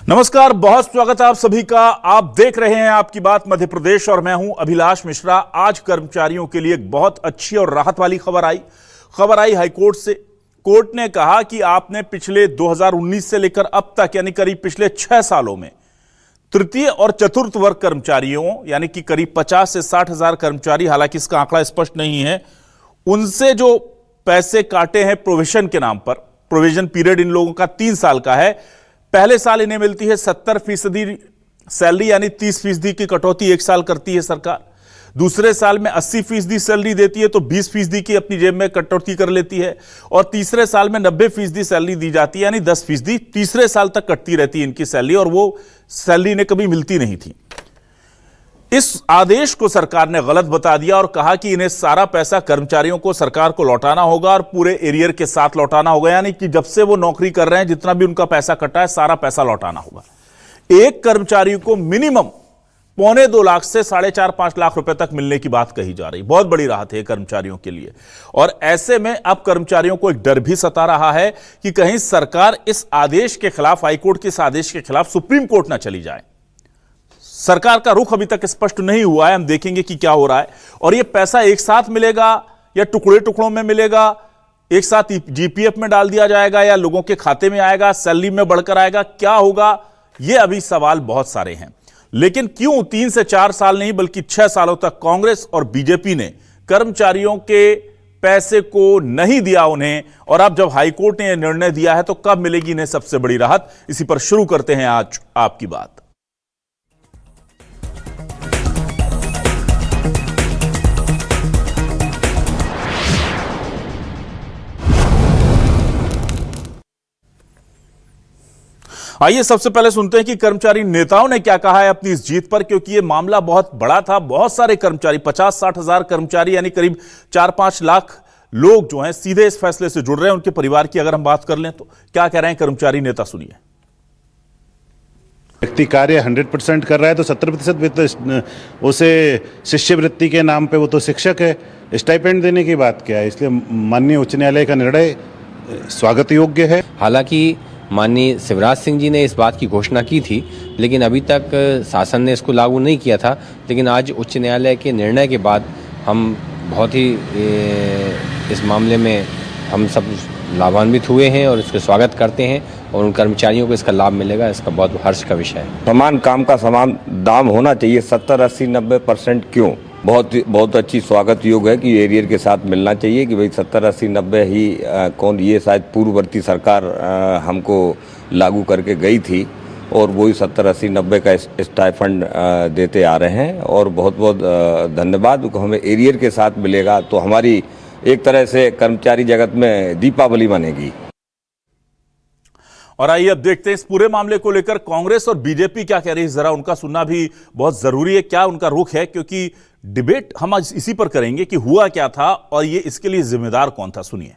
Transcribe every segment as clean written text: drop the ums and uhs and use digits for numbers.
नमस्कार, बहुत स्वागत है आप सभी का। आप देख रहे हैं आपकी बात मध्य प्रदेश और मैं हूं अभिलाष मिश्रा। आज कर्मचारियों के लिए एक बहुत अच्छी और राहत वाली खबर आई हाईकोर्ट से। कोर्ट ने कहा कि आपने पिछले 2019 से लेकर अब तक यानी करीब पिछले 6 सालों में तृतीय और चतुर्थ वर्ग कर्मचारियों यानी कि करीब 50 से 60 हजार कर्मचारी, हालांकि इसका आंकड़ा स्पष्ट नहीं है, उनसे जो पैसे काटे हैं प्रोविजन के नाम पर। प्रोविजन पीरियड इन लोगों का 3 साल का है। पहले साल इन्हें मिलती है 70% सैलरी यानी 30% की कटौती 1 साल करती है सरकार। दूसरे साल में 80% सैलरी देती है तो 20% की अपनी जेब में कटौती कर लेती है। और तीसरे साल में 90% सैलरी दी जाती है यानी 10% तीसरे साल तक कटती रहती है इनकी सैलरी, और वो सैलरी इन्हें कभी मिलती नहीं थी। इस आदेश को सरकार ने गलत बता दिया और कहा कि इन्हें सारा पैसा कर्मचारियों को सरकार को लौटाना होगा और पूरे एरियर के साथ लौटाना होगा, यानी कि जब से वो नौकरी कर रहे हैं जितना भी उनका पैसा कटा है सारा पैसा लौटाना होगा। एक कर्मचारी को मिनिमम 2.25 लाख से 4.5-5 लाख रुपए तक मिलने की बात कही जा रही। बहुत बड़ी राहत है कर्मचारियों के लिए। और ऐसे में अब कर्मचारियों को एक डर भी सता रहा है कि कहीं सरकार इस आदेश के खिलाफ, हाईकोर्ट के इस आदेश के खिलाफ सुप्रीम कोर्ट ना चली जाए। सरकार का रुख अभी तक स्पष्ट नहीं हुआ है, हम देखेंगे कि क्या हो रहा है। और यह पैसा एक साथ मिलेगा या टुकड़े टुकड़ों में मिलेगा, एक साथ जीपीएफ में डाल दिया जाएगा या लोगों के खाते में आएगा, सैलरी में बढ़कर आएगा, क्या होगा, यह अभी सवाल बहुत सारे हैं। लेकिन क्यों 3 से 4 साल नहीं बल्कि 6 सालों तक कांग्रेस और बीजेपी ने कर्मचारियों के पैसे को नहीं दिया उन्हें, और अब जब हाईकोर्ट ने यह निर्णय दिया है तो कब मिलेगी इन्हें सबसे बड़ी राहत? इसी पर शुरू करते हैं आज आपकी बात। आइए सबसे पहले सुनते हैं कि कर्मचारी नेताओं ने क्या कहा है अपनी इस जीत पर, क्योंकि यह मामला बहुत बड़ा था। बहुत सारे कर्मचारी, 50-60 हजार कर्मचारी यानी करीब 4-5 लाख लोग जो हैं सीधे इस फैसले से जुड़ रहे हैं। उनके परिवार की अगर हम बात कर लें तो क्या कह रहे हैं कर्मचारी नेता, सुनिए। व्यक्ति कार्य 100% कर रहा है तो 70% उसे शिष्यवृत्ति के नाम पे, वो तो शिक्षक है, स्टाइपेंड देने की बात क्या है। इसलिए माननीय उच्च न्यायालय का निर्णय स्वागत योग्य है। हालांकि माननीय शिवराज सिंह जी ने इस बात की घोषणा की थी, लेकिन अभी तक शासन ने इसको लागू नहीं किया था। लेकिन आज उच्च न्यायालय के निर्णय के बाद हम बहुत ही इस मामले में हम सब लाभान्वित हुए हैं और इसका स्वागत करते हैं, और उन कर्मचारियों को इसका लाभ मिलेगा, इसका बहुत हर्ष का विषय है। समान काम का समान दाम होना चाहिए। 70, 80, 90% क्यों? बहुत अच्छी स्वागत योग है कि एरियर के साथ मिलना चाहिए कि भाई 70, 80, 90 ही कौन, ये शायद पूर्ववर्ती सरकार हमको लागू करके गई थी और वही 70, 80, 90 का स्टाइफंड देते आ रहे हैं। और बहुत बहुत धन्यवाद। हमें एरियर के साथ मिलेगा तो हमारी एक तरह से कर्मचारी जगत में दीपावली बनेगी। और आइए अब देखते हैं इस पूरे मामले को लेकर कांग्रेस और बीजेपी क्या कह रही है। जरा उनका सुनना भी बहुत जरूरी है, क्या उनका रुख है, क्योंकि डिबेट हम आज इसी पर करेंगे कि हुआ क्या था और ये इसके लिए जिम्मेदार कौन था। सुनिए।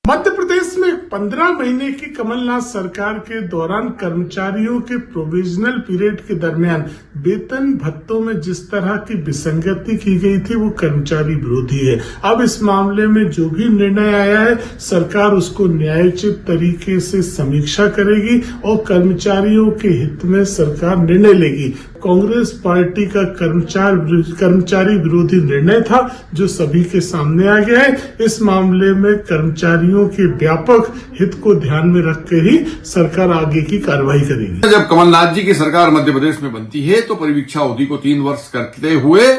मध्य प्रदेश में 15 महीने की कमलनाथ सरकार के दौरान कर्मचारियों के प्रोविजनल पीरियड के दरमियान वेतन भत्तों में जिस तरह की विसंगति की गई थी वो कर्मचारी विरोधी है। अब इस मामले में जो भी निर्णय आया है सरकार उसको न्यायोचित तरीके से समीक्षा करेगी और कर्मचारियों के हित में सरकार निर्णय लेगी। कांग्रेस पार्टी का कर्मचारी विरोधी निर्णय था जो सभी के सामने आ गया है। इस मामले में कर्मचारियों के व्यापक हित को ध्यान में रख के ही सरकार आगे की कार्रवाई करेगी। जब कमलनाथ जी की सरकार मध्य प्रदेश में बनती है तो परिवीक्षा अवधि को 3 वर्ष करते हुए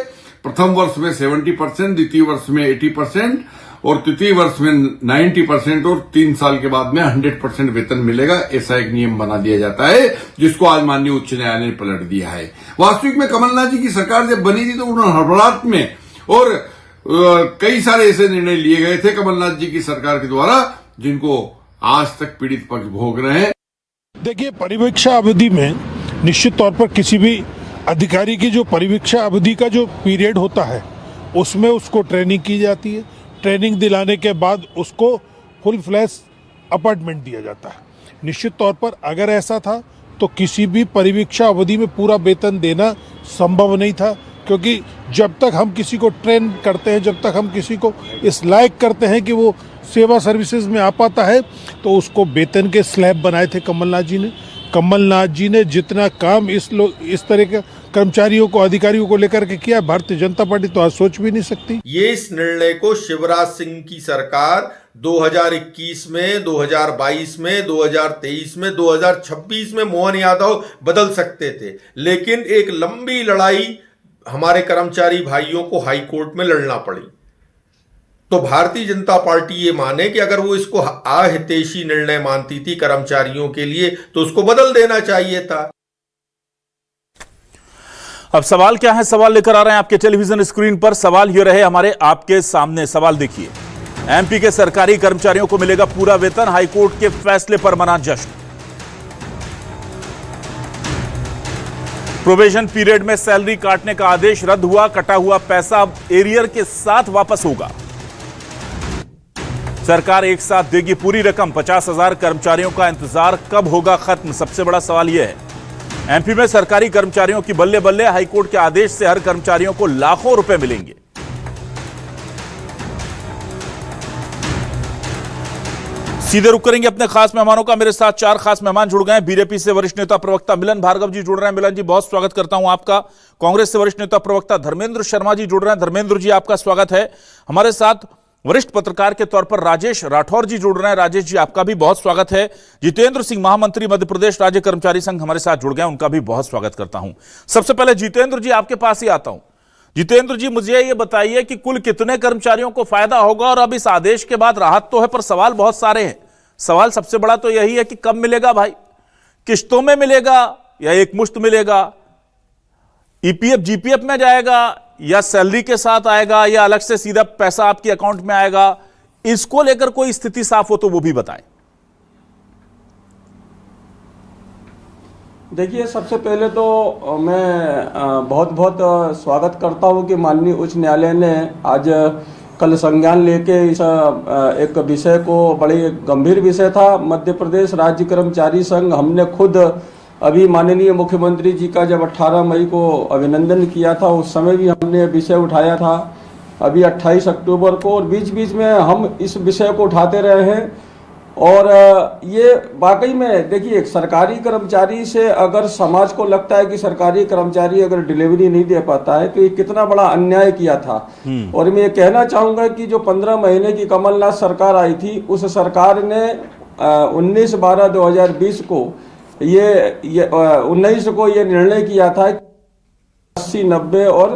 प्रथम वर्ष में 70%, द्वितीय वर्ष में 80% और तृतीय वर्ष में 90% और 3 साल के बाद में 100% वेतन मिलेगा, ऐसा एक नियम बना दिया जाता है, जिसको आज माननीय उच्च न्यायालय ने पलट दिया है। वास्तविक में कमलनाथ जी की सरकार जब बनी थी तो उन्होंने हड़बड़ाहट में और कई सारे ऐसे निर्णय लिए गए थे कमलनाथ जी की सरकार के द्वारा जिनको आज तक पीड़ित पक्ष भोग रहे हैं। देखिए, परिवीक्षा अवधि में निश्चित तौर पर किसी भी अधिकारी की जो परिवीक्षा अवधि का जो पीरियड होता है उसमें उसको ट्रेनिंग की जाती है। ट्रेनिंग दिलाने के बाद उसको फुल फ्लैश अपॉइंटमेंट दिया जाता है। निश्चित तौर पर अगर ऐसा था तो किसी भी परिवीक्षा अवधि में पूरा वेतन देना संभव नहीं था, क्योंकि जब तक हम किसी को ट्रेन करते हैं, जब तक हम किसी को इस लायक करते हैं कि वो सेवा सर्विसेज में आ पाता है, तो उसको वेतन के स्लैब बनाए थे कमलनाथ जी ने। कमलनाथ जी ने जितना काम इस तरह के कर्मचारियों को, अधिकारियों को लेकर के किया, भारतीय जनता पार्टी तो आज सोच भी नहीं सकती। ये इस निर्णय को शिवराज सिंह की सरकार 2021 में, 2022 में, 2023 में, 2026 में मोहन यादव बदल सकते थे, लेकिन एक लंबी लड़ाई हमारे कर्मचारी भाइयों को हाई कोर्ट में लड़ना पड़ी। तो भारतीय जनता पार्टी ये माने कि अगर वो इसको अहितैषी निर्णय मानती थी कर्मचारियों के लिए, तो उसको बदल देना चाहिए था। अब सवाल क्या है, सवाल लेकर आ रहे हैं आपके टेलीविजन स्क्रीन पर। सवाल ये रहे हमारे आपके सामने। सवाल देखिए, एमपी के सरकारी कर्मचारियों को मिलेगा पूरा वेतन, हाईकोर्ट के फैसले पर मना जश्न। प्रोबेशन पीरियड में सैलरी काटने का आदेश रद्द हुआ, कटा हुआ पैसा अब एरियर के साथ वापस होगा। सरकार एक साथ देगी पूरी रकम, 50,000 कर्मचारियों का इंतजार कब होगा खत्म, सबसे बड़ा सवाल यह है। एमपी में सरकारी कर्मचारियों की बल्ले बल्ले, हाईकोर्ट के आदेश से हर कर्मचारियों को लाखों रुपए मिलेंगे। सीधे रुक करेंगे अपने खास मेहमानों का। मेरे साथ 4 खास मेहमान जुड़ गए हैं। बीजेपी से वरिष्ठ नेता प्रवक्ता मिलन भार्गव जी जुड़ रहे हैं। मिलन जी, बहुत स्वागत करता हूं आपका। कांग्रेस से वरिष्ठ नेता प्रवक्ता धर्मेंद्र शर्मा जी जुड़ रहे हैं। धर्मेंद्र जी, आपका स्वागत है। हमारे साथ वरिष्ठ पत्रकार के तौर पर राजेश राठौर जी जुड़ रहे हैं। राजेश जी, आपका भी बहुत स्वागत है। जितेंद्र सिंह, महामंत्री मध्य प्रदेश राज्य कर्मचारी संघ, हमारे साथ जुड़ गए, उनका भी बहुत स्वागत करता हूं। सबसे पहले जितेंद्र जी, आपके पास ही आता हूं। जितेंद्र जी, मुझे यह बताइए कि कुल कितने कर्मचारियों को फायदा होगा, और अब इस आदेश के बाद राहत तो है पर सवाल बहुत सारे हैं। सवाल सबसे बड़ा तो यही है कि कब मिलेगा भाई, किश्तों में मिलेगा या एक मुश्त मिलेगा, ईपीएफ जीपीएफ में जाएगा या सैलरी के साथ आएगा या अलग से सीधा पैसा आपके अकाउंट में आएगा। इसको लेकर कोई स्थिति साफ हो तो वो भी बताएं। देखिए, सबसे पहले तो मैं बहुत बहुत स्वागत करता हूं कि माननीय उच्च न्यायालय ने आज कल संज्ञान लेके इस एक विषय को, बड़ी गंभीर विषय था, मध्य प्रदेश राज्य कर्मचारी संघ, हमने खुद अभी माननीय मुख्यमंत्री जी का जब 18 मई को अभिनंदन किया था, उस समय भी हमने विषय उठाया था, अभी 28 अक्टूबर को, और बीच बीच में हम इस विषय को उठाते रहे हैं। और ये वाकई में देखिए, सरकारी कर्मचारी से अगर समाज को लगता है कि सरकारी कर्मचारी अगर डिलीवरी नहीं दे पाता है तो ये कितना बड़ा अन्याय किया था। और मैं ये कहना चाहूँगा कि जो 15 महीने की कमलनाथ सरकार आई थी, उस सरकार ने 19/12/2020 को ये 19 को ये निर्णय किया था 80-90 और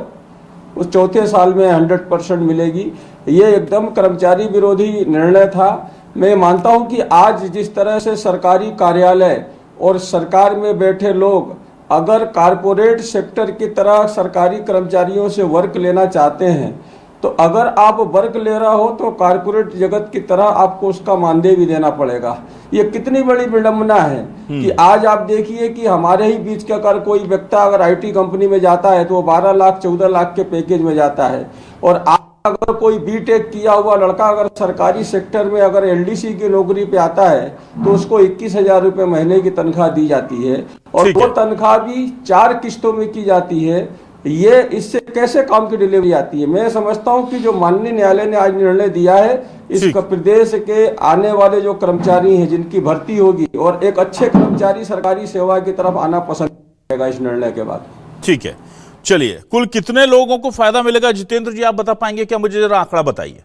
उस चौथे साल में 100% मिलेगी। ये एकदम कर्मचारी विरोधी निर्णय था। मैं मानता हूं कि आज जिस तरह से सरकारी कार्यालय और सरकार में बैठे लोग अगर कारपोरेट सेक्टर की तरह सरकारी कर्मचारियों से वर्क लेना चाहते हैं, तो अगर आप वर्क ले रहा हो तो कारपोरेट जगत की तरह आपको उसका मानदेय भी देना पड़ेगा। ये कितनी बड़ी विडंबना है कि आज आप देखिए कि हमारे ही बीच का अगर कोई व्यक्ति अगर आईटी कंपनी में जाता है तो वो 12 लाख 14 लाख के पैकेज में जाता है, और अगर कोई बीटेक किया हुआ लड़का अगर सरकारी सेक्टर में अगर एलडीसी की नौकरी पे आता है तो उसको 21,000 रुपए महीने की तनख्वाह दी जाती है, और वो तनख्वाह भी 4 किस्तों में की जाती है। ये इससे कैसे काम की डिलीवरी आती है? मैं समझता हूं कि जो माननीय न्यायालय ने आज निर्णय दिया है, इस प्रदेश के आने वाले जो कर्मचारी हैं जिनकी भर्ती होगी, और एक अच्छे कर्मचारी सरकारी सेवा की तरफ आना पसंद करेगा इस निर्णय के बाद। ठीक है, चलिए, कुल कितने लोगों को फायदा मिलेगा जितेंद्र जी, आप बता पाएंगे क्या? मुझे जरा आंकड़ा बताइए।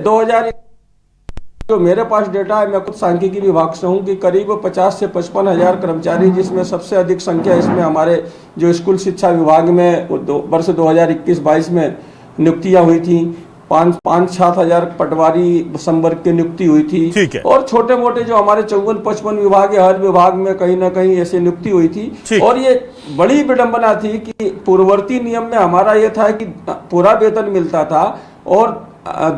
2000 जो मेरे पास डेटा है, मैं खुद सांख्यिकी विभाग से हूं, कि करीब 50 से 55 हजार कर्मचारी, जिसमें सबसे अधिक संख्या इसमें हमारे जो स्कूल शिक्षा विभाग में वर्ष 2021-22 में नियुक्तियां हुई थी। 5-7 हजार पटवारी संवर्ग की नियुक्ति हुई थी, और छोटे मोटे जो हमारे 54-55 विभाग है, हर विभाग में कहीं ना कहीं ऐसी नियुक्ति हुई थी। और ये बड़ी विडंबना थी कि पूर्ववर्ती नियम में हमारा ये था कि पूरा वेतन मिलता था, और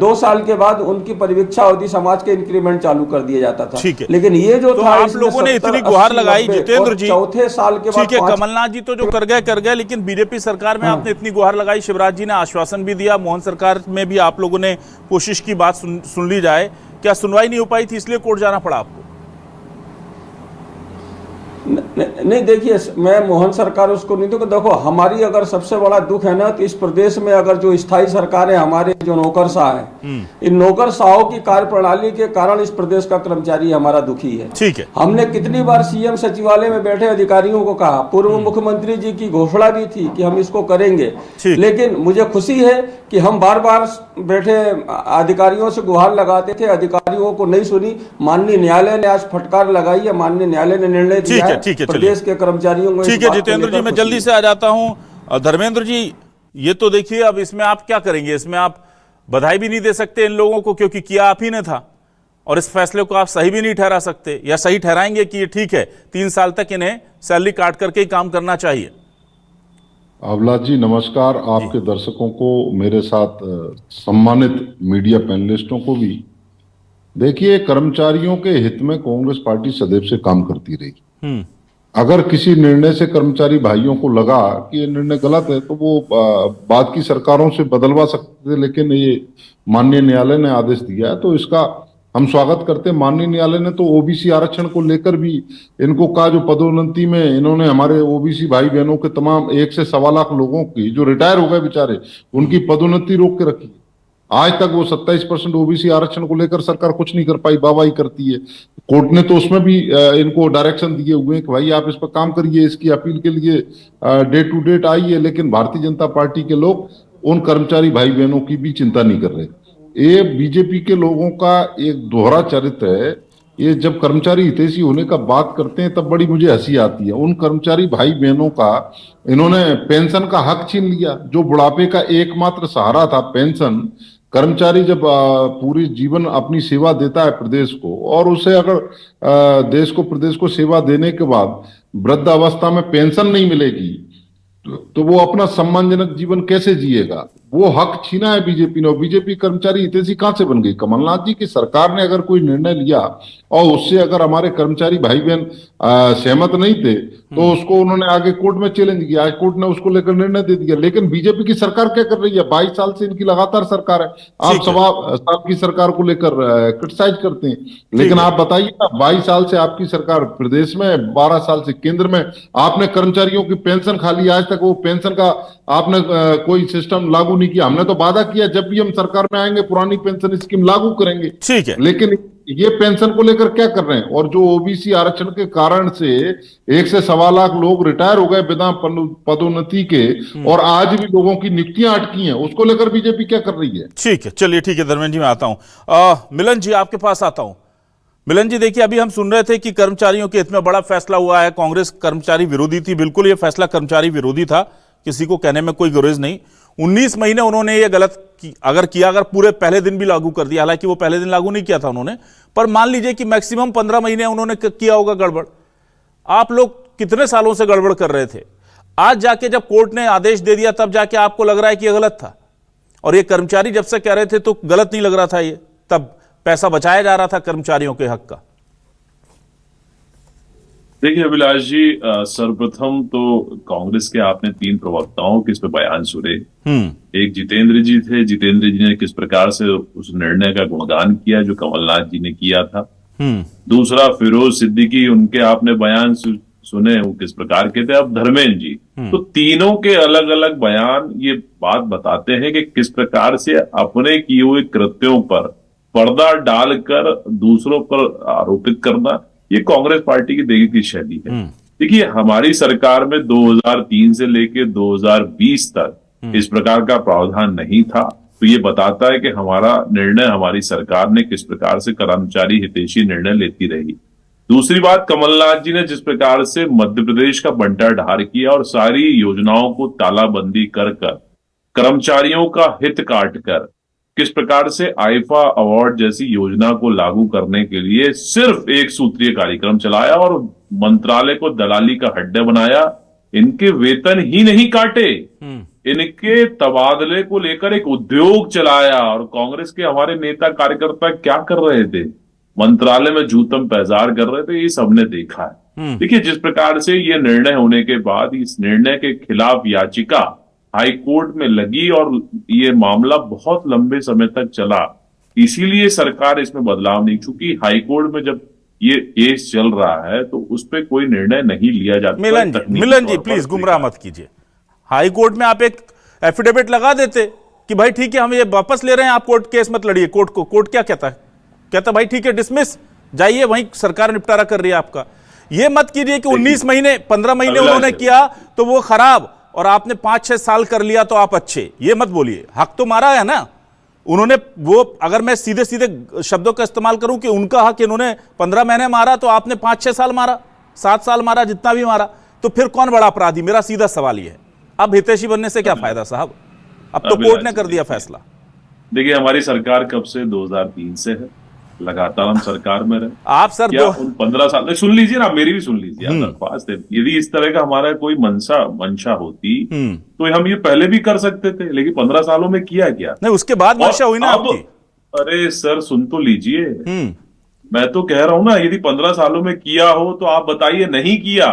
2 साल के बाद उनकी परिवीक्षा अवधि समाज के इंक्रीमेंट चालू कर दिया जाता था। लेकिन ये जो तो था, आप लोगों ने इतनी गुहार लगाई जितेंद्र जी, चौथे साल के बाद, ठीक है, कमलनाथ जी तो जो कर गए, लेकिन बीजेपी सरकार में आपने इतनी गुहार लगाई, शिवराज जी ने आश्वासन भी दिया, मोहन सरकार में भी आप लोगों ने कोशिश की बात सुन ली जाए, क्या सुनवाई नहीं हो पाई थी इसलिए कोर्ट जाना पड़ा आपको? नहीं देखिए, मैं मोहन सरकार उसको नहीं दूंगा। देखो, हमारी अगर सबसे बड़ा दुख है ना, तो इस प्रदेश में अगर जो स्थायी सरकार है, हमारे जो नौकरशाह है, इन नौकरशाहों की कार्यप्रणाली के कारण इस प्रदेश का कर्मचारी हमारा दुखी है। ठीक है। हमने कितनी बार सीएम सचिवालय में बैठे अधिकारियों को कहा, पूर्व मुख्यमंत्री जी की घोषणा भी थी कि हम इसको करेंगे, लेकिन मुझे खुशी है कि हम बार बार बैठे अधिकारियों से गुहार लगाते थे, अधिकारियों को नहीं सुनी। माननीय न्यायालय ने आज फटकार लगाई है, माननीय न्यायालय ने निर्णय दिया है प्रदेश के कर्मचारियों को। ठीक है जितेंद्र जी, मैं जल्दी से आ जाता हूं। धर्मेंद्र जी, ये तो देखिए, अब इसमें आप क्या करेंगे? इसमें आप बधाई भी नहीं दे सकते इन लोगों को, क्योंकि किया आप ही ने था, और इस फैसले को आप सही भी नहीं ठहरा सकते, या सही ठहराएंगे कि ये ठीक है, 3 साल तक इन्हें सैलरी काट करके ही काम करना चाहिए? अभिलाष जी नमस्कार, आपके दर्शकों को, मेरे साथ सम्मानित मीडिया पैनलिस्टों को भी। देखिए, कर्मचारियों के हित में कांग्रेस पार्टी सदैव से काम करती रही। अगर किसी निर्णय से कर्मचारी भाइयों को लगा कि ये निर्णय गलत है, तो वो बाद की सरकारों से बदलवा सकते थे, लेकिन ये माननीय न्यायालय ने आदेश दिया है, तो इसका हम स्वागत करते हैं। माननीय न्यायालय ने तो ओबीसी आरक्षण को लेकर भी इनको कहा, जो पदोन्नति में इन्होंने हमारे ओबीसी भाई बहनों के तमाम 1 से 1.25 लाख लोगों की जो रिटायर हो गए बेचारे, उनकी पदोन्नति रोक के रखी। आज तक वो 27% ओबीसी आरक्षण को लेकर सरकार कुछ नहीं कर पाई, वाहवाही करती है। कोर्ट ने तो उसमें भी इनको डायरेक्शन दिए हुए हैं कि भाई आप इस पर काम करिए, इसकी अपील के लिए डे टू डेट आई है, लेकिन भारतीय जनता पार्टी के लोग उन कर्मचारी भाई बहनों की भी चिंता नहीं कर रहे। ये बीजेपी के लोगों का एक दोहरा चरित्र है। ये जब कर्मचारी हितैषी होने का बात करते हैं तब बड़ी मुझे हंसी आती है। उन कर्मचारी भाई बहनों का इन्होंने पेंशन का हक छीन लिया, जो बुढ़ापे का एकमात्र सहारा था पेंशन। कर्मचारी जब पूरी जीवन अपनी सेवा देता है प्रदेश को, और उसे अगर देश को, प्रदेश को सेवा देने के बाद वृद्धावस्था में पेंशन नहीं मिलेगी, तो वो अपना सम्मानजनक जीवन कैसे जिएगा? वो हक छीना है बीजेपी ने। और बीजेपी कर्मचारी हितैषी कहां से बन गई? कमलनाथ जी की सरकार ने अगर कोई निर्णय लिया और उससे अगर हमारे कर्मचारी भाई बहन सहमत नहीं थे, तो उसको उन्होंने आगे कोर्ट में चैलेंज किया। आज कोर्ट ने उसको लेकर निर्णय दे दिया। लेकिन बीजेपी की सरकार क्या कर रही है? 22 साल से इनकी लगातार सरकार है। आप 1.25 साल की सरकार को लेकर क्रिटिसाइज करते हैं, लेकिन आप बताइए ना, 22 साल से आपकी सरकार प्रदेश में, 12 साल से केंद्र में, आपने कर्मचारियों की पेंशन खा ली। आज तक वो पेंशन का आपने कोई सिस्टम लागू नहीं किया। हमने तो वादा किया जब भी हम सरकार में आएंगे पुरानी पेंशन स्कीम लागू करेंगे। ठीक है, लेकिन ये पेंशन को लेकर क्या कर रहे हैं? और जो ओबीसी आरक्षण के कारण से 1 से 1.25 लाख लोग रिटायर हो गए बिना पदोन्नति के, और आज भी लोगों की नियुक्तियां अटकी हैं, उसको लेकर बीजेपी क्या कर रही है? ठीक है, चलिए ठीक है धर्मेंद्र जी, मैं आता हूं। मिलन जी, आपके पास आता हूं। मिलन जी, देखिए, अभी हम सुन रहे थे कि कर्मचारियों के हित में बड़ा फैसला हुआ है। कांग्रेस कर्मचारी विरोधी थी, बिल्कुल ये फैसला कर्मचारी विरोधी था, किसी को कहने में कोई गुरेज नहीं। 19 महीने उन्होंने ये गलत अगर पूरे पहले दिन भी लागू कर दिया, हालांकि वो पहले दिन लागू नहीं किया था उन्होंने, पर मान लीजिए कि मैक्सिमम 15 महीने उन्होंने किया होगा गड़बड़। आप लोग कितने सालों से गड़बड़ कर रहे थे? आज जाके जब कोर्ट ने आदेश दे दिया तब जाके आपको लग रहा है कि ये गलत था? और ये कर्मचारी जब से कह रहे थे तो गलत नहीं लग रहा था, ये तब पैसा बचाया जा रहा था कर्मचारियों के हक का। देखिए अभिलाष जी, सर्वप्रथम तो कांग्रेस के आपने 3 प्रवक्ताओं के इस पे बयान सुने। एक जितेंद्र जी थे, जितेंद्र जी ने किस प्रकार से उस निर्णय का गुणगान किया जो कमलनाथ जी ने किया था। दूसरा फिरोज सिद्दीकी, उनके आपने बयान सुने, वो किस प्रकार के थे। अब धर्मेंद्र जी, तो तीनों के अलग अलग बयान ये बात बताते हैं कि किस प्रकार से अपने किए हुए कृत्यों पर पर्दा डालकर दूसरों पर आरोपित करना, ये कांग्रेस पार्टी की देखी की शैली है। देखिए, हमारी सरकार में 2003 से लेकर 2020 तक इस प्रकार का प्रावधान नहीं था, तो ये बताता है कि हमारा निर्णय, हमारी सरकार ने किस प्रकार से कर्मचारी हितैषी निर्णय लेती रही। दूसरी बात, कमलनाथ जी ने जिस प्रकार से मध्य प्रदेश का बंटा ढार किया और सारी योजनाओं को तालाबंदी कर कर्मचारियों का हित काट कर किस प्रकार से आईफा अवार्ड जैसी योजना को लागू करने के लिए सिर्फ एक सूत्रीय कार्यक्रम चलाया और मंत्रालय को दलाली का हड्डा बनाया। इनके वेतन ही नहीं काटे, इनके तबादले को लेकर एक उद्योग चलाया। और कांग्रेस के हमारे नेता कार्यकर्ता क्या कर रहे थे? मंत्रालय में जूतम पैजार कर रहे थे, ये सबने देखा है। देखिए, जिस प्रकार से ये निर्णय होने के बाद इस निर्णय के खिलाफ याचिका हाई कोर्ट में लगी और ये मामला बहुत लंबे समय तक चला, इसीलिए सरकार इसमें बदलाव नहीं। चूंकि हाई कोर्ट में जब ये केस चल रहा है तो उस पर कोई निर्णय नहीं लिया जाता। मिलन जी प्लीज गुमराह मत कीजिए। हाई कोर्ट में आप एक एफिडेविट लगा देते कि भाई ठीक है हम ये वापस ले रहे हैं, आप कोर्ट केस मत लड़िए। कोर्ट क्या कहता है? कहता भाई ठीक है डिसमिस, जाइए, वहीं सरकार निपटारा कर रही है आपका। ये मत कीजिए कि 19 महीने 15 महीने उन्होंने किया तो वो खराब और आपने 5-6 साल कर लिया तो आप अच्छे। ये मत बोलिए, हक तो मारा है ना उन्होंने। वो अगर मैं सीधे सीधे शब्दों का इस्तेमाल करूं कि उनका हक इन्होंने 15 महीने मारा तो आपने 5-6 साल मारा, 7 साल मारा, जितना भी मारा, तो फिर कौन बड़ा अपराधी? मेरा सीधा सवाल ये है। अब हितैषी बनने से क्या फायदा साहब? अब तो कोर्ट ने कर दिया फैसला। देखिए हमारी सरकार कब से 2003 से है, लगातार हम सरकार में रहे। आप सर क्या उन 15 साल सुन लीजिए ना, मेरी भी सुन लीजिए। यदि इस तरह का हमारा कोई मंशा होती तो हम ये पहले भी कर सकते थे, लेकिन 15 सालों में किया क्या? नहीं, उसके बाद मंशा हुई ना आपकी। अरे सर सुन तो लीजिए, मैं तो कह रहा हूं ना, यदि 15 सालों में किया हो तो आप बताइए। नहीं किया,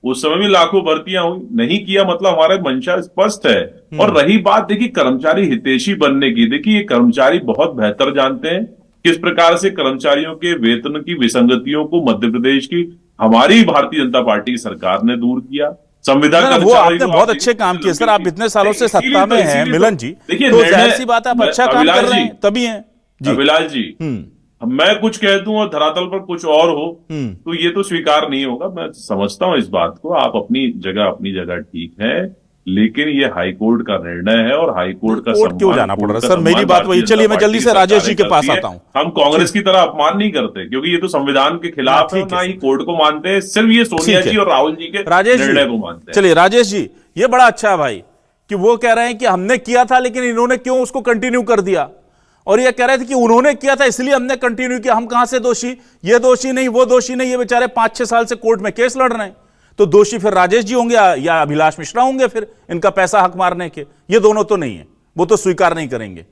उस समय भी लाखों भर्तियां हुई, नहीं किया, मतलब हमारा मंशा स्पष्ट है। और रही बात देखिए कर्मचारी हितैषी बनने की, देखिए ये कर्मचारी बहुत बेहतर जानते हैं किस प्रकार से कर्मचारियों के वेतन की विसंगतियों को मध्य प्रदेश की हमारी भारतीय जनता पार्टी की सरकार ने दूर किया। संविधान वो आपने बहुत अच्छे काम किए सर, आप इतने सालों से सत्ता में हैं मिलन जी, देखिए तो जाहिर सी बात है आप अच्छा काम कर रहे हैं तभी हैं। अभिलाष जी, मैं कुछ कह दूं और धरातल पर कुछ और हो तो ये तो स्वीकार नहीं होगा। मैं समझता हूं इस बात को, आप अपनी जगह ठीक है, लेकिन ये हाईकोर्ट का निर्णय है और हाईकोर्ट का सम्मान क्यों जाना पड़ रहा है सर? मेरी बात वही। चलिए मैं जल्दी से राजेश जी के पास आता हूं। हम कांग्रेस की तरह अपमान नहीं करते क्योंकि ये तो संविधान के खिलाफ है, ना ही कोर्ट को मानते हैं, सिर्फ ये सोनिया जी और राहुल जी के निर्णय को मानते हैं। चलिए राजेश जी, ये बड़ा अच्छा है भाई कि वो कह रहे हैं कि हमने किया था लेकिन इन्होंने क्यों उसको कंटिन्यू कर दिया, और ये कह रहे थे कि उन्होंने किया था इसलिए हमने कंटिन्यू किया। हम कहां से दोषी? ये दोषी नहीं, वो दोषी नहीं, ये बेचारे 5-6 साल से कोर्ट में केस लड़ रहे हैं। तो दोषी फिर राजेश जी होंगे या अभिलाष मिश्रा होंगे, फिर इनका पैसा हक मारने के। ये दोनों तो नहीं है, वो तो स्वीकार नहीं करेंगे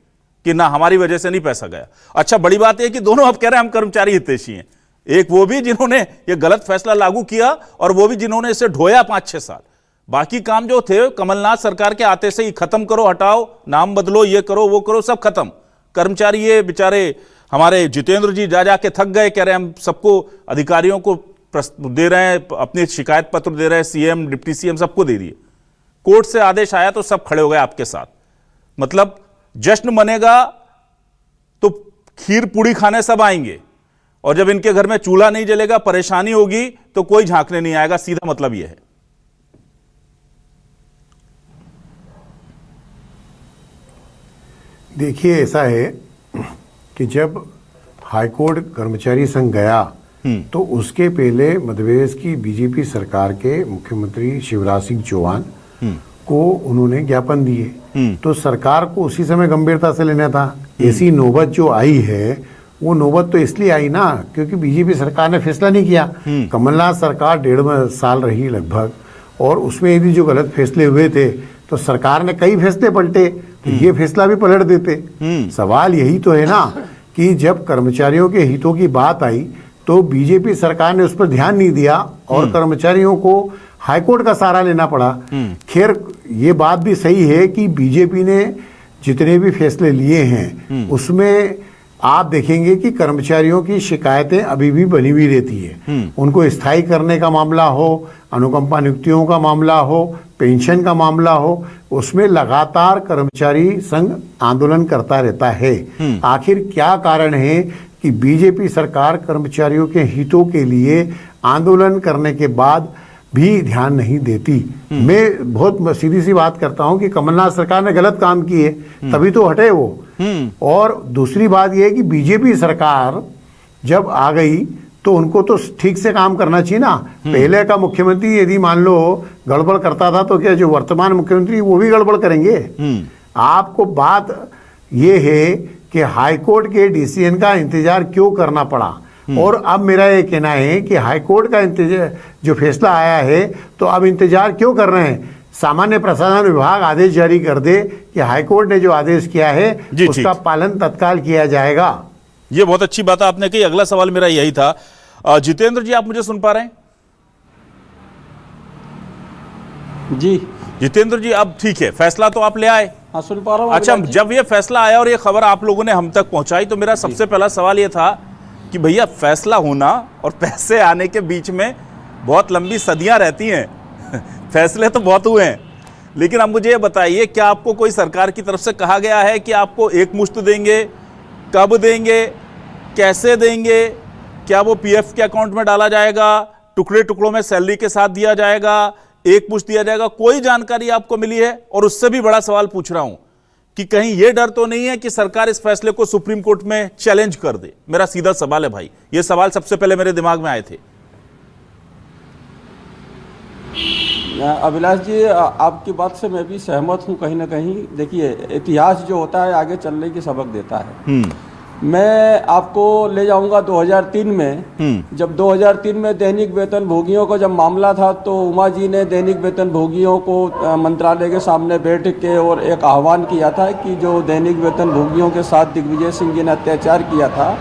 कि ना हमारी वजह से नहीं पैसा गया। अच्छा, बड़ी बात यह कि दोनों अब कह रहे हैं हम कर्मचारी हितैषी हैं। एक वो भी जिन्होंने ये गलत फैसला लागू किया और वो भी जिन्होंने इसे ढोया 5-6 साल। बाकी काम जो थे कमलनाथ सरकार के आते से ही खत्म करो, हटाओ, नाम बदलो, ये करो वो करो, सब खत्म। कर्मचारी ये बेचारे हमारे जितेंद्र जी जा जाके थक गए, कह रहे हैं हम सबको अधिकारियों को दे रहे हैं, अपने शिकायत पत्र दे रहे हैं, सीएम डिप्टी सीएम सबको दे दिए। कोर्ट से आदेश आया तो सब खड़े हो गए आपके साथ। मतलब जश्न मनेगा तो खीर पूड़ी खाने सब आएंगे, और जब इनके घर में चूल्हा नहीं जलेगा, परेशानी होगी, तो कोई झांकने नहीं आएगा। सीधा मतलब यह है। देखिए ऐसा है कि जब हाईकोर्ट कर्मचारी संघ गया तो उसके पहले मध्य प्रदेश की बीजेपी सरकार के मुख्यमंत्री शिवराज सिंह चौहान को उन्होंने ज्ञापन दिए, तो सरकार को उसी समय गंभीरता से लेना था। ऐसी नौबत जो आई है वो नौबत तो इसलिए आई ना क्योंकि बीजेपी सरकार ने फैसला नहीं किया। कमलनाथ सरकार 1.5 साल रही लगभग, और उसमें यदि जो गलत फैसले हुए थे तो सरकार ने कई फैसले पलटे, तो ये फैसला भी पलट देते। सवाल यही तो है ना कि जब कर्मचारियों के हितों की बात आई तो बीजेपी सरकार ने उस पर ध्यान नहीं दिया और कर्मचारियों को हाईकोर्ट का सहारा लेना पड़ा। खैर ये बात भी सही है कि बीजेपी ने जितने भी फैसले लिए हैं उसमें आप देखेंगे कि कर्मचारियों की शिकायतें अभी भी बनी हुई रहती है। उनको स्थायी करने का मामला हो, अनुकंपा नियुक्तियों का मामला हो, पेंशन का मामला हो, उसमें लगातार कर्मचारी संघ आंदोलन करता रहता है। आखिर क्या कारण है कि बीजेपी सरकार कर्मचारियों के हितों के लिए आंदोलन करने के बाद भी ध्यान नहीं देती? मैं बहुत सीधी सी बात करता हूं कि कमलनाथ सरकार ने गलत काम किए तभी तो हटे वो। और दूसरी बात यह है कि बीजेपी सरकार जब आ गई तो उनको तो ठीक से काम करना चाहिए ना। पहले का मुख्यमंत्री यदि मान लो गड़बड़ करता था तो क्या जो वर्तमान मुख्यमंत्री वो भी गड़बड़ करेंगे? आपको बात ये है कि हाईकोर्ट के डिसीजन का इंतजार क्यों करना पड़ा। और अब मेरा ये कहना है कि हाईकोर्ट का इंतजार जो फैसला आया है तो अब इंतजार क्यों कर रहे हैं? सामान्य प्रशासन विभाग आदेश जारी कर दे कि हाईकोर्ट ने जो आदेश किया है उसका पालन तत्काल किया जाएगा। ये बहुत अच्छी बात आपने कही। अगला सवाल मेरा यही था। जितेंद्र जी, आप मुझे सुन पा रहे हैं? जी जितेंद्र जी, अब ठीक है, फैसला तो आप ले आए। हाँ, सुन पा रहा हूँ। अच्छा, जब ये फैसला आया और ये खबर आप लोगों ने हम तक पहुंचाई तो मेरा सबसे पहला सवाल ये था कि भैया फैसला होना और पैसे आने के बीच में बहुत लंबी सदियां रहती हैं। फैसले तो बहुत हुए हैं, लेकिन अब मुझे ये बताइए, क्या आपको कोई सरकार की तरफ से कहा गया है कि आपको एक मुश्त देंगे, कब देंगे, कैसे देंगे? क्या वो पीएफ के अकाउंट में डाला जाएगा, टुकड़े टुकड़ों में सैलरी के साथ दिया जाएगा, एक मुश्त दिया जाएगा? कोई जानकारी आपको मिली है? और उससे भी बड़ा सवाल पूछ रहा हूं कि कहीं यह डर तो नहीं है कि सरकार इस फैसले को सुप्रीम कोर्ट में चैलेंज कर दे? मेरा सीधा सवाल है भाई, ये सवाल सबसे पहले मेरे दिमाग में आए थे। अभिलाष जी, आपकी बात से मैं भी सहमत हूं कहीं ना कहीं। देखिए, इतिहास जो होता है आगे चलने की सबक देता है। मैं आपको ले जाऊंगा 2003 में, जब 2003 में दैनिक वेतन भोगियों का जब मामला था, तो उमा जी ने दैनिक वेतन भोगियों को मंत्रालय के सामने बैठ के और एक आह्वान किया था कि जो दैनिक वेतन भोगियों के साथ दिग्विजय सिंह जी ने अत्याचार किया था,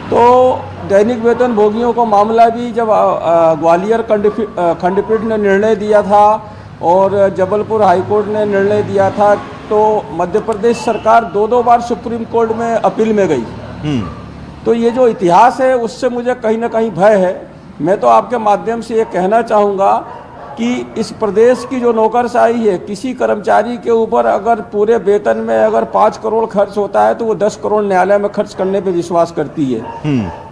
तो दैनिक वेतन भोगियों का मामला भी जब ग्वालियर खंडपीठ ने निर्णय दिया था और जबलपुर हाईकोर्ट ने निर्णय दिया था, तो मध्य प्रदेश सरकार 2-2 बार सुप्रीम कोर्ट में अपील में गई। तो ये जो इतिहास है उससे मुझे कहीं ना कहीं भय है। मैं तो आपके माध्यम से ये कहना चाहूँगा कि इस प्रदेश की जो नौकरशाही है, किसी कर्मचारी के ऊपर अगर पूरे वेतन में अगर 5 करोड़ खर्च होता है तो वो 10 करोड़ न्यायालय में खर्च करने पे विश्वास करती है।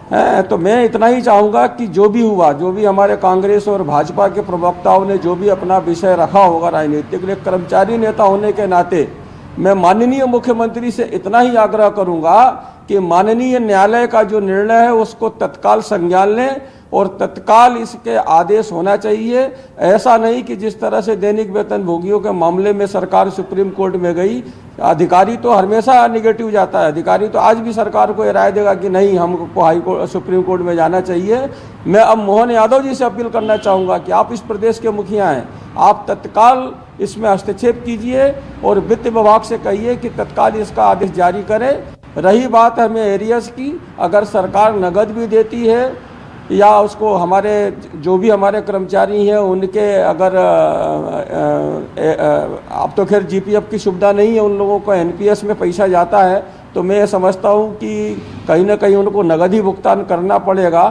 तो मैं इतना ही चाहूँगा कि जो भी हुआ, जो भी हमारे कांग्रेस और भाजपा के प्रवक्ताओं ने जो भी अपना विषय रखा होगा राजनीतिक, लिए कर्मचारी नेता होने के नाते मैं माननीय मुख्यमंत्री से इतना ही आग्रह करूँगा कि माननीय न्यायालय का जो निर्णय है उसको तत्काल संज्ञान लें और तत्काल इसके आदेश होना चाहिए। ऐसा नहीं कि जिस तरह से दैनिक वेतन भोगियों के मामले में सरकार सुप्रीम कोर्ट में गई, अधिकारी तो हमेशा निगेटिव जाता है, अधिकारी तो आज भी सरकार को राय देगा कि नहीं, हमको हाई कोर्ट सुप्रीम कोर्ट में जाना चाहिए। मैं अब मोहन यादव जी से अपील करना चाहूँगा कि आप इस प्रदेश के मुखिया हैं, आप तत्काल इसमें हस्तक्षेप कीजिए और वित्त विभाग से कहिए कि तत्काल इसका आदेश जारी करे। रही बात हमें एरियर्स की, अगर सरकार नगद भी देती है या उसको हमारे जो भी हमारे कर्मचारी हैं उनके अगर अब तो खैर जीपीएफ की सुविधा नहीं है, उन लोगों को एनपीएस में पैसा जाता है, तो मैं समझता हूँ कि कहीं ना कहीं उनको नगद ही भुगतान करना पड़ेगा।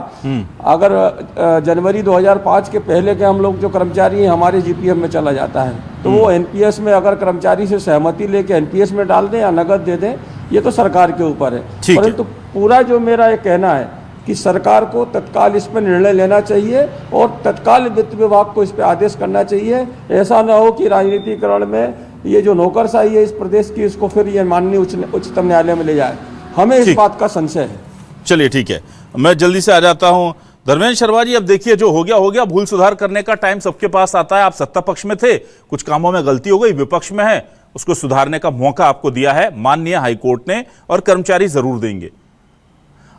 अगर जनवरी 2005 के पहले के हम लोग जो कर्मचारी हैं हमारे जीपीएफ में चला जाता है, तो वो एनपीएस में अगर कर्मचारी से सहमति लेके एनपीएस में डाल दें या नगद दे दें, ये तो सरकार के ऊपर है। परंतु पूरा जो मेरा ये कहना है कि सरकार को तत्काल इस पर निर्णय लेना चाहिए और तत्काल वित्त विभाग को इस पर आदेश करना चाहिए। ऐसा ना हो कि राजनीतिकरण में ये जो नौकरशाही है इस प्रदेश की, इसको फिर ये माननीय उच्चतम न्यायालय में ले जाए। हमें इस बात का संशय है। चलिए ठीक है, मैं जल्दी से आ जाता हूं धर्मेंद्र शर्मा जी। अब देखिए, जो हो गया, भूल सुधार करने का टाइम सबके पास आता है। आप सत्ता पक्ष में थे, कुछ कामों में गलती हो गई, विपक्ष में है, उसको सुधारने का मौका आपको दिया है माननीय हाईकोर्ट ने, और कर्मचारी जरूर देंगे।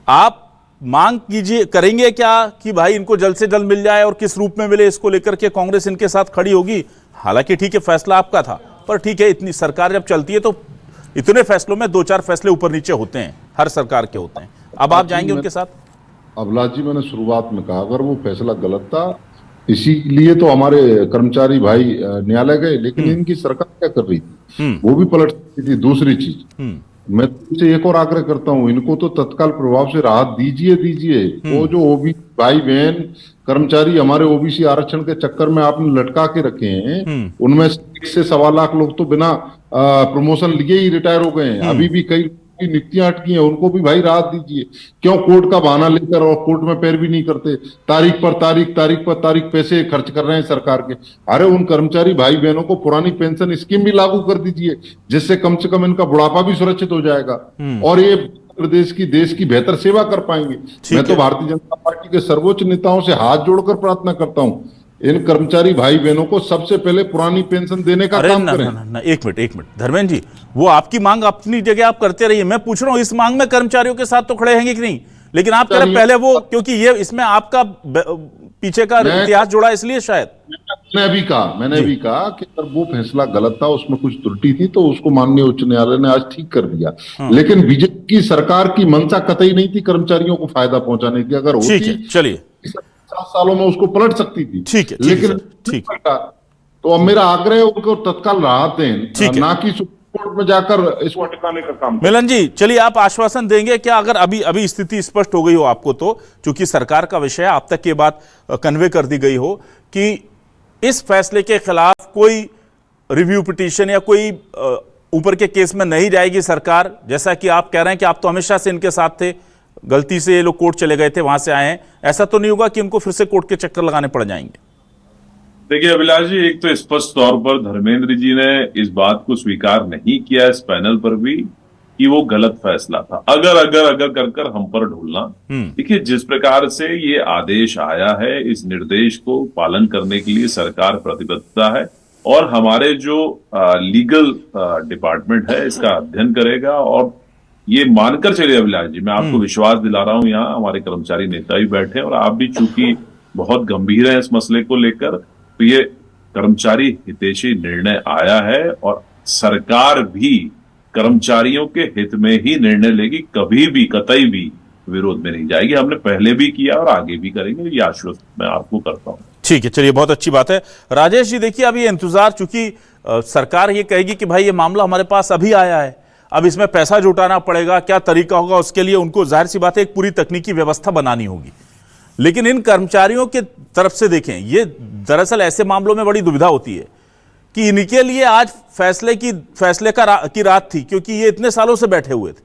आप मांग करेंगे क्या कि भाई इनको जल्द से जल्द मिल जाए, और किस रूप में मिले, इसको लेकर के कांग्रेस इनके साथ खड़ी होगी? हालांकि ठीक है, फैसला आपका था, पर ठीक है, इतनी सरकार जब चलती है तो इतने फैसलों में 2-4 फैसले ऊपर नीचे होते हैं, हर सरकार के होते हैं। अब आप जाएंगे उनके साथ? अभिलाष जी, मैंने शुरुआत में कहा अगर वो फैसला गलत था, इसीलिए तो हमारे कर्मचारी भाई न्यायालय गए, लेकिन इनकी सरकार क्या कर रही थी, वो भी पलट सकती थी। दूसरी चीज, मैं तुमसे एक और आग्रह करता हूं, इनको तो तत्काल प्रभाव से राहत दीजिए। वो जो ओबीसी भाई बहन कर्मचारी हमारे ओबीसी आरक्षण के चक्कर में आपने लटका के रखे हैं, उनमें 1 से 1.25 लाख लोग तो बिना प्रमोशन लिए ही रिटायर हो गए हैं। अभी भी कई की नियुक्तियां अटकी हैं, उनको भी भाई राहत दीजिए। क्यों कोर्ट का बहाना लेकर और कोर्ट में पैरवी नहीं करते? तारीख पर तारीख पैसे खर्च कर रहे हैं सरकार के। अरे उन कर्मचारी भाई बहनों को पुरानी पेंशन स्कीम भी लागू कर दीजिए, जिससे कम से कम इनका बुढ़ापा भी सुरक्षित हो जाएगा और ये प्रदेश की, देश की बेहतर सेवा कर पाएंगे। मैं तो भारतीय जनता पार्टी के सर्वोच्च नेताओं से हाथ जोड़कर प्रार्थना करता हूं, इन कर्मचारी भाई बहनों को सबसे पहले पुरानी पेंशन देने का काम करें। ना, एक मिनट धर्मेंद्र जी, वो आपकी मांग अपनी जगह आप करते रहिए, मैं पूछ रहा हूं इस मांग में कर्मचारियों के साथ तो खड़े हैं कि नहीं? लेकिन आप कह रहे पहले वो, क्योंकि ये इसमें आपका पीछे का इतिहास जुड़ा, इसलिए शायद मैंने भी कहा कि अगर वो फैसला गलत था, उसमें कुछ त्रुटि थी, तो उसको माननीय उच्च न्यायालय ने आज ठीक कर दिया। लेकिन बीजेपी की सरकार की मंशा कतई नहीं थी कर्मचारियों को फायदा पहुंचाने की। अगर होती, चलिए 7 सालों में उसको पलट सकती थी। ठीक है, लेकिन तो अब मेरा आग्रह है उनको तत्काल राहत दें, ना कि कोर्ट में जाकर इसको अटकाने का काम। मिलन जी, चलिए आप आश्वासन देंगे क्या, अगर अभी अभी स्थिति स्पष्ट हो गई हो आपको, तो चूंकि सरकार का विषय है, आप तक ये बात कन्वे कर दी गई हो कि इस फैसले के खिलाफ कोई रिव्यू पिटीशन या कोई ऊपर के केस में नहीं जाएगी सरकार, जैसा कि आप कह रहे हैं कि आप तो हमेशा से इनके साथ थे, गलती से ये लोग कोर्ट चले गए थे, वहां से आए हैं, ऐसा तो नहीं होगा कि उनको फिर से कोर्ट के चक्कर लगाने पड़ जाएंगे? देखिए अभिलाष जी, एक तो स्पष्ट तौर पर धर्मेंद्र जी ने इस बात को स्वीकार नहीं किया इस पैनल पर भी कि वो गलत फैसला था। अगर कर कर हम पर ढूंढना। देखिए जिस प्रकार से ये आदेश आया है, इस निर्देश को पालन करने के लिए सरकार प्रतिबद्धता है और हमारे जो लीगल डिपार्टमेंट है इसका अध्ययन करेगा और ये मानकर चलिए अभिलाष जी, मैं आपको विश्वास दिला रहा हूं, यहाँ हमारे कर्मचारी नेता भी बैठे हैं और आप भी चूंकि बहुत गंभीर हैं इस मसले को लेकर, तो ये कर्मचारी हितैषी निर्णय आया है और सरकार भी कर्मचारियों के हित में ही निर्णय लेगी, कभी भी कतई भी विरोध में नहीं जाएगी। हमने पहले भी किया और आगे भी करेंगे, ये आश्वस्त मैं आपको करता हूं। ठीक है, चलिए बहुत अच्छी बात है। राजेश जी देखिए, अब ये इंतजार, चूंकि सरकार ये कहेगी कि भाई ये मामला हमारे पास अभी आया है, अब इसमें पैसा जुटाना पड़ेगा, क्या तरीका होगा, उसके लिए उनको जाहिर सी बात है एक पूरी तकनीकी व्यवस्था बनानी होगी। लेकिन इन कर्मचारियों के तरफ से देखें, ये दरअसल ऐसे मामलों में बड़ी दुविधा होती है कि इनके लिए आज फैसले की रात थी, क्योंकि ये इतने सालों से बैठे हुए थे,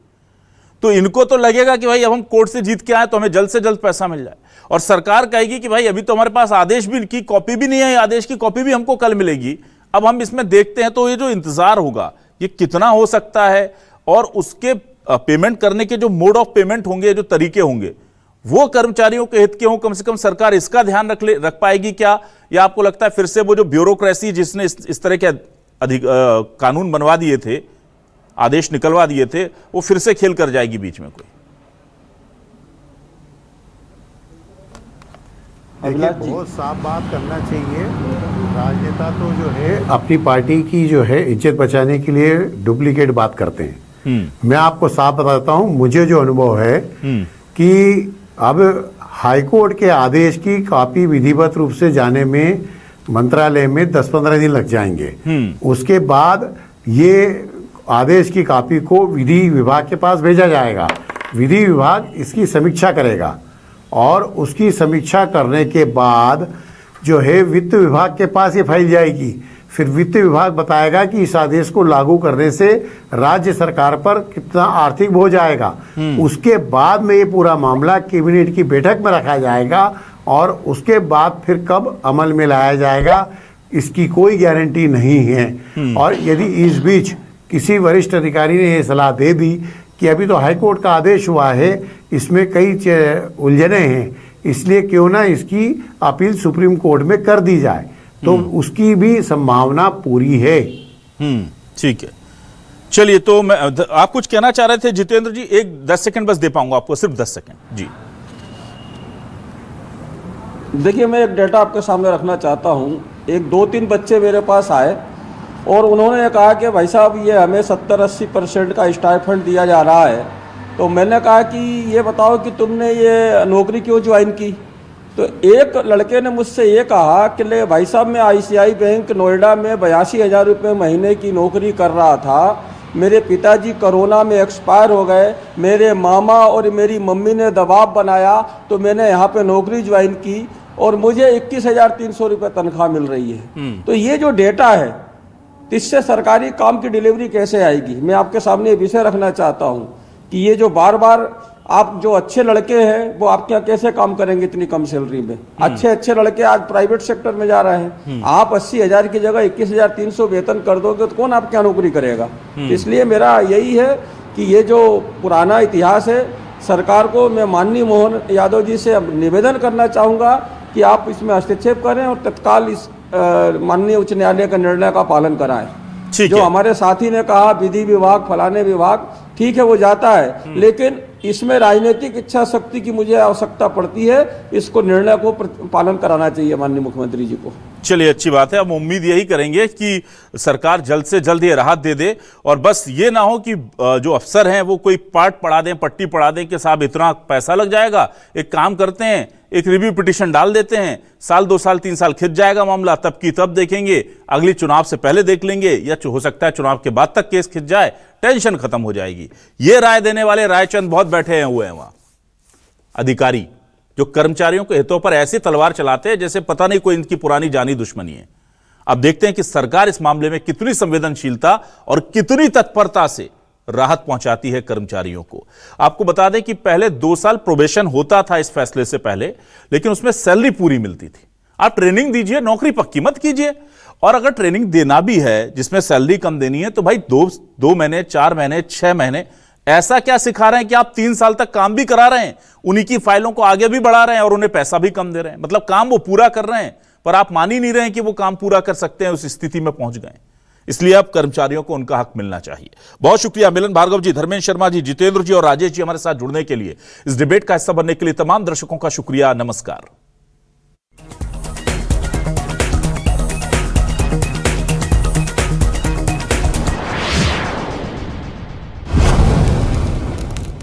तो इनको तो लगेगा कि भाई अब हम कोर्ट से जीत के आए तो हमें जल्द से जल्द पैसा मिल जाए, और सरकार कहेगी कि भाई अभी तो हमारे पास आदेश भी की कॉपी भी नहीं है, आदेश की कॉपी भी हमको कल मिलेगी, अब हम इसमें देखते हैं। तो ये जो इंतजार होगा ये कितना हो सकता है, और उसके पेमेंट करने के जो मोड ऑफ पेमेंट होंगे, जो तरीके होंगे, वो कर्मचारियों के हित के हों, कम से कम सरकार इसका ध्यान रख पाएगी क्या, या आपको लगता है फिर से वो जो ब्यूरोक्रेसी जिसने इस तरह के कानून बनवा दिए थे, आदेश निकलवा दिए थे, वो फिर से खेल कर जाएगी बीच में कोई? देखिए, बहुत साफ बात करना चाहिए। राजनेता तो जो है अपनी पार्टी की जो है इज्जत बचाने के लिए डुप्लीकेट बात करते हैं। मैं आपको साफ बताता हूं, मुझे जो अनुभव है कि अब हाईकोर्ट के आदेश की कॉपी विधिवत रूप से जाने में मंत्रालय में 10-15 दिन लग जाएंगे। उसके बाद ये आदेश की कॉपी को विधि विभाग के पास भेजा जाएगा, विधि विभाग इसकी समीक्षा करेगा और उसकी समीक्षा करने के बाद जो है वित्त विभाग के पास ये फाइल जाएगी। फिर वित्त विभाग बताएगा कि इस आदेश को लागू करने से राज्य सरकार पर कितना आर्थिक बोझ आएगा। उसके बाद में ये पूरा मामला कैबिनेट की बैठक में रखा जाएगा और उसके बाद फिर कब अमल में लाया जाएगा इसकी कोई गारंटी नहीं है। और यदि इस बीच किसी वरिष्ठ अधिकारी ने यह सलाह दे दी कि अभी तो हाईकोर्ट का आदेश हुआ है, इसमें कई उलझने हैं, इसलिए क्यों ना इसकी अपील सुप्रीम कोर्ट में कर दी जाए, तो उसकी भी संभावना पूरी है। ठीक है, चलिए, तो मैं आप कुछ कहना चाह रहे थे जितेंद्र जी, 10 सेकंड बस दे पाऊंगा आपको, सिर्फ 10 सेकंड जी। देखिए, मैं एक डेटा आपके सामने रखना चाहता हूं। 2-3 बच्चे मेरे पास आए और उन्होंने कहा कि भाई साहब ये हमें 70-80% का स्टाइपेंड दिया जा रहा है। तो मैंने कहा कि ये बताओ कि तुमने ये नौकरी क्यों ज्वाइन की। तो एक लड़के ने मुझसे ये कहा कि ले भाई साहब, मैं ICICI बैंक नोएडा में 82,000 रुपये महीने की नौकरी कर रहा था, मेरे पिताजी कोरोना में एक्सपायर हो गए, मेरे मामा और मेरी मम्मी ने दबाव बनाया तो मैंने यहाँ पे नौकरी ज्वाइन की और मुझे 21,300 रुपये तनख्वाह मिल रही है। तो ये जो डेटा है, इससे सरकारी काम की डिलीवरी कैसे आएगी? मैं आपके सामने विषय रखना चाहता हूँ कि ये जो बार बार आप जो अच्छे लड़के हैं वो आपके यहाँ कैसे काम करेंगे इतनी कम सैलरी में? अच्छे लड़के आज प्राइवेट सेक्टर में जा रहे हैं। आप 80,000 की जगह 21,300 वेतन कर दोगे तो कौन आपके यहाँ नौकरी करेगा? इसलिए मेरा यही है कि ये जो पुराना इतिहास है, सरकार को मैं माननीय मोहन यादव जी से निवेदन करना चाहूँगा कि आप इसमें हस्तक्षेप करें और तत्काल इस माननीय उच्च न्यायालय का निर्णय का पालन कराएं। जो हमारे साथी ने कहा विधि विभाग, फलाने विभाग, ठीक है वो जाता है, लेकिन इसमें राजनीतिक इच्छा शक्ति की मुझे आवश्यकता पड़ती है। इसको निर्णय को पालन कराना चाहिए माननीय मुख्यमंत्री जी को। चलिए, अच्छी बात है। हम उम्मीद यही करेंगे कि सरकार जल्द से जल्द ये राहत दे दे और बस ये ना हो कि जो अफसर हैं वो कोई पार्ट पढ़ा दें, पट्टी पढ़ा दें कि साहब इतना पैसा लग जाएगा, एक काम करते हैं, एक रिव्यू पिटीशन डाल देते हैं, साल 2 साल 3 साल खिंच जाएगा मामला, तब की तब देखेंगे, अगली चुनाव से पहले देख लेंगे, या हो सकता है चुनाव के बाद तक केस खिंच जाए, टेंशन खत्म हो जाएगी। ये राय देने वाले रायचंद बहुत बैठे हुए हैं वहां अधिकारी, जो कर्मचारियों के हितों पर ऐसी तलवार चलाते हैं जैसे पता नहीं कोई इनकी पुरानी जानी दुश्मनी है। अब देखते हैं कि सरकार इस मामले में कितनी संवेदनशीलता और कितनी तत्परता से राहत पहुंचाती है कर्मचारियों को। आपको बता दें कि पहले 2 साल प्रोबेशन होता था इस फैसले से पहले, लेकिन उसमें सैलरी पूरी मिलती थी। आप ट्रेनिंग दीजिए, नौकरी पक्की मत कीजिए। और अगर ट्रेनिंग देना भी है जिसमें सैलरी कम देनी है तो भाई 2 महीने, 4 महीने, 6 महीने, ऐसा क्या सिखा रहे हैं कि आप 3 साल तक काम भी करा रहे हैं, उन्हीं की फाइलों को आगे भी बढ़ा रहे हैं और उन्हें पैसा भी कम दे रहे हैं। मतलब काम वो पूरा कर रहे हैं, पर आप मान ही नहीं रहे हैं कि वो काम पूरा कर सकते हैं, उस स्थिति में पहुंच गए। इसलिए अब कर्मचारियों को उनका हक मिलना चाहिए। बहुत शुक्रिया मिलन भार्गव जी, धर्मेंद्र शर्मा जी, जितेंद्र जी और राजेश जी हमारे साथ जुड़ने के लिए। इस डिबेट का हिस्सा बनने के लिए तमाम दर्शकों का शुक्रिया। नमस्कार।